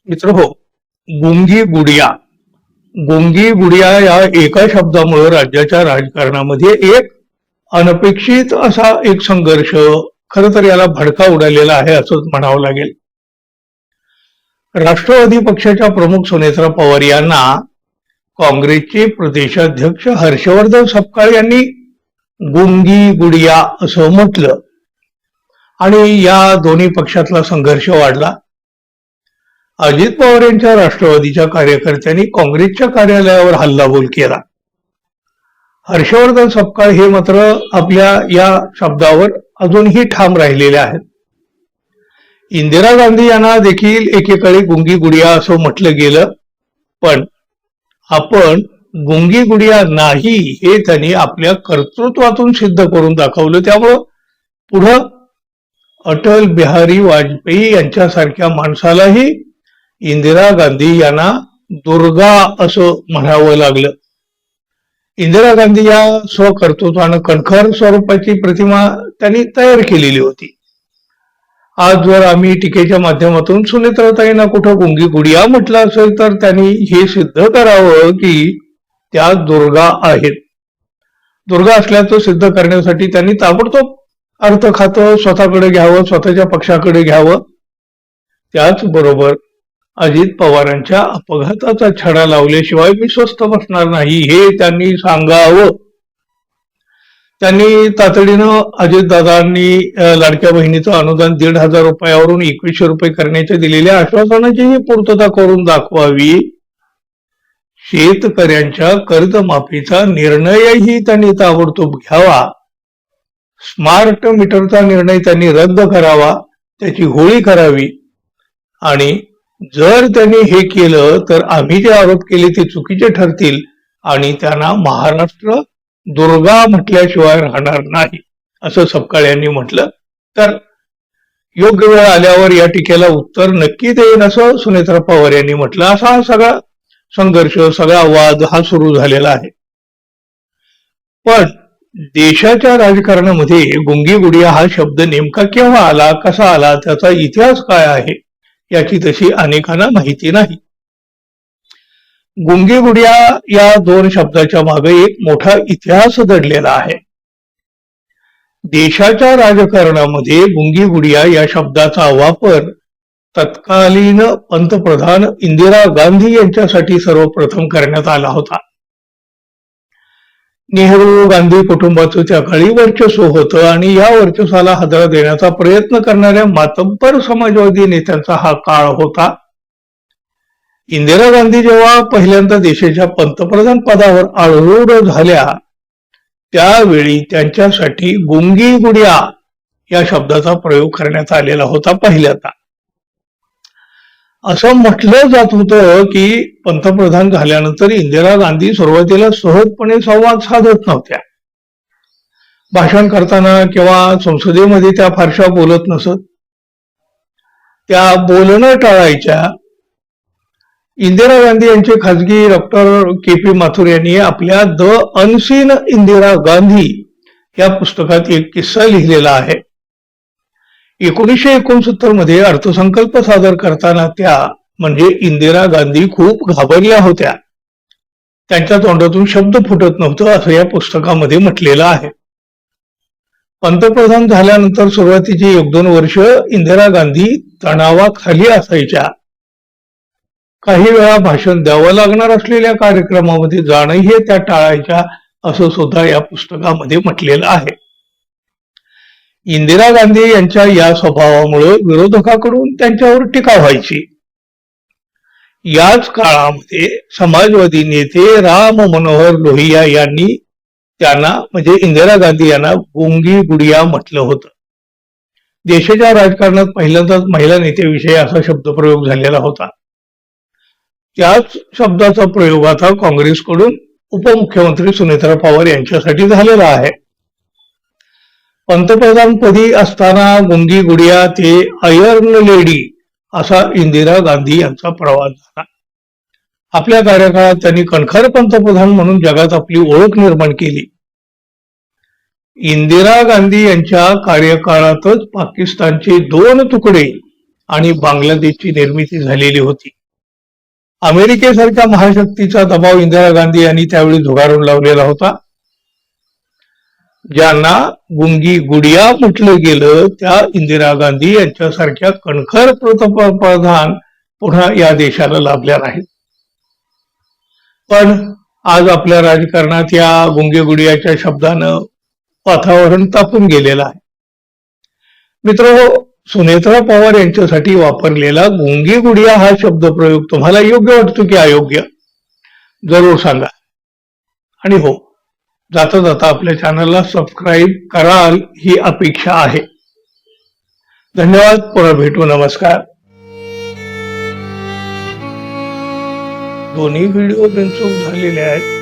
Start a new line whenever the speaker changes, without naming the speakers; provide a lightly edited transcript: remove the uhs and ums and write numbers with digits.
मित्र हो, गुंगी गुडिया गुंगी गुडिया या एका शब्दामुळे राज्याच्या राजकारणामध्ये एक अनपेक्षित असा एक संघर्ष, खर तर याला भडका उडालेला आहे असंच म्हणावं लागेल. राष्ट्रवादी पक्षाच्या प्रमुख सुनेत्रा पवार यांना काँग्रेसचे प्रदेशाध्यक्ष हर्षवर्धन सपकाळ यांनी गुंगी गुडिया असं म्हटलं आणि या दोन्ही पक्षातला संघर्ष वाढला. अजित पवार यांच्या राष्ट्रवादीच्या कार्यकर्त्यांनी काँग्रेसच्या कार्यालयावर हल्लाबोल केला. हर्षवर्धन सपकाळ हे मात्र आपल्या या शब्दावर अजूनही ठाम राहिलेले आहेत. इंदिरा गांधी यांना देखील एकेकाळी गुंगी गुडिया असं म्हटलं गेलं, पण आपण गुंगी गुडिया नाही हे त्यांनी आपल्या कर्तृत्वातून सिद्ध करून दाखवलं. त्यामुळं पुढं अटल बिहारी वाजपेयी यांच्यासारख्या माणसालाही इंदिरा गांधी यांना दुर्गा असं म्हणावं लागलं. इंदिरा गांधी या स्वकर्तृत्वानं कणखर स्वरूपाची प्रतिमा त्यांनी तयार केलेली होती. आज जर आम्ही टीकेच्या माध्यमातून सुनेत्राताईंना कुठं गुंगी गुडिया म्हटलं असेल तर त्यांनी हे सिद्ध करावं की त्या दुर्गा आहेत. दुर्गा असल्याचं सिद्ध करण्यासाठी त्यांनी ताबडतोब अर्थ खातं स्वतःकडे घ्यावं, स्वतःच्या पक्षाकडे घ्यावं. त्याचबरोबर अजित पवारांच्या अपघाताचा छडा लावल्याशिवाय मी स्वस्थ बसणार नाही हे त्यांनी सांगावं. त्यांनी तातडीनं अजितदादांनी लाडक्या बहिणीचं अनुदान 1,500 रुपयावरून 2100 रुपये करण्याच्या दिलेल्या आश्वासनाचीही पूर्तता करून दाखवावी. शेतकऱ्यांच्या कर्जमाफीचा निर्णयही त्यांनी ताबडतोब घ्यावा. स्मार्ट मीटरचा निर्णय त्यांनी रद्द करावा, त्याची होळी करावी. आणि जर त्यांनी हे केलं तर आम्ही जे आरोप केले ते चुकीचे ठरतील आणि त्यांना महाराष्ट्र दुर्गा म्हटल्याशिवाय राहणार नाही असं सपकाळ यांनी म्हटलं. तर योग्य वेळ आल्यावर या टीकेला उत्तर नक्की देईन असं सुनेत्रा पवार यांनी म्हटलं. असा सगळा संघर्ष, सगळा वाद हा सुरू झालेला आहे. पण देशाच्या राजकारणामध्ये गुंगी गुडिया हा शब्द नेमका केव्हा आला, कसा आला, त्याचा इतिहास काय आहे याची तशी अनेकांना माहिती नाही. गुंगी गुडिया या दोन शब्दाच्या मागे एक मोठा इतिहास दडलेला आहे. देशाच्या राजकारणामध्ये गुंगी गुडिया या शब्दाचा वापर तत्कालीन पंतप्रधान इंदिरा गांधी यांच्यासाठी सर्वप्रथम करण्यात आला होता. नेहरू गांधी कुटुंबाचं त्या काळी वर्चस्व होतं आणि या वर्चस्वाला हादरा देण्याचा प्रयत्न करणाऱ्या मातब्बर समाजवादी नेत्यांचा हा काळ होता. इंदिरा गांधी जेव्हा पहिल्यांदा देशाच्या पंतप्रधान पदावर आरूढ झाल्या त्यावेळी त्यांच्यासाठी गुंगी गुडिया या शब्दाचा प्रयोग करण्यात आलेला होता पहिल्यांदा. असं म्हटलं जात होतं की पंतप्रधान झाल्यानंतर इंदिरा गांधी सुरुवातीला सहजपणे संवाद साधत नव्हत्या. भाषण करताना किंवा संसदेमध्ये त्या फारशा बोलत नसत, त्या बोलणं टाळायच्या. इंदिरा गांधी यांचे खासगी डॉक्टर के.पी. माथुर यांनी आपल्या द अनसीन इंदिरा गांधी या पुस्तकात एक किस्सा लिहिलेला आहे. 1969 मध्ये अर्थसंकल्प सादर करताना त्या म्हणजे इंदिरा गांधी खूप घाबरल्या होत्या. त्यांच्या तोंडातून शब्द फुटत नव्हतं असं या पुस्तकामध्ये म्हटलेलं आहे. पंतप्रधान झाल्यानंतर सुरुवातीची 1-2 वर्ष इंदिरा गांधी तणावाखाली असायच्या. काही वेळा भाषण द्यावं लागणार असलेल्या कार्यक्रमामध्ये जाणंही त्या टाळायच्या असं सुद्धा या पुस्तकामध्ये म्हटलेलं आहे. इंदिरा गांधी यांच्या या स्वभावामुळे विरोधकाकडून त्यांच्यावर टीका व्हायची. याच काळामध्ये समाजवादी नेते राम मनोहर लोहिया यांनी त्यांना म्हणजे इंदिरा गांधी यांना गुंगी गुडिया म्हटलं होतं. देशाच्या राजकारणात पहिल्यांदाच महिला नेत्याविषयी असा शब्दप्रयोग झालेला होता. त्याच शब्दाचा प्रयोग आता काँग्रेसकडून उपमुख्यमंत्री सुनेत्रा पवार यांच्यासाठी झालेला आहे. पंतप्रधानपदी असताना गुंगी गुडिया ते आयर्न लेडी असा इंदिरा गांधी यांचा प्रवास झाला. आपल्या कार्यकाळात त्यांनी कणखर पंतप्रधान म्हणून जगात आपली ओळख निर्माण केली. इंदिरा गांधी यांच्या कार्यकाळातच पाकिस्तानचे 2 तुकडे आणि बांगलादेशची निर्मिती झालेली होती. अमेरिकेसारख्या महाशक्तीचा दबाव इंदिरा गांधी यांनी त्यावेळी झुगारून लावलेला होता. ज्यांना गुंगी गुडिया म्हटलं गेलं त्या इंदिरा गांधी यांच्यासारख्या कणखर पंतप्रधान पुन्हा या देशाला लाभल्या नाहीत. पण आज आपल्या राजकारणात या गुंगी गुडियाच्या शब्दानं वातावरण तापून गेलेलं आहे. मित्रांनो, सुनेत्रा पवार यांच्यासाठी वापरलेला गुंगी गुडिया हा शब्दप्रयोग तुम्हाला योग्य वाटतो की अयोग्य? जरूर सांगा. आणि हो, जाता जाता आपल्या चॅनलला सबस्क्राईब कराल ही अपेक्षा आहे. धन्यवाद. पुन्हा भेटू. नमस्कार. दोन्ही व्हिडिओ बिनचूक झालेले आहेत.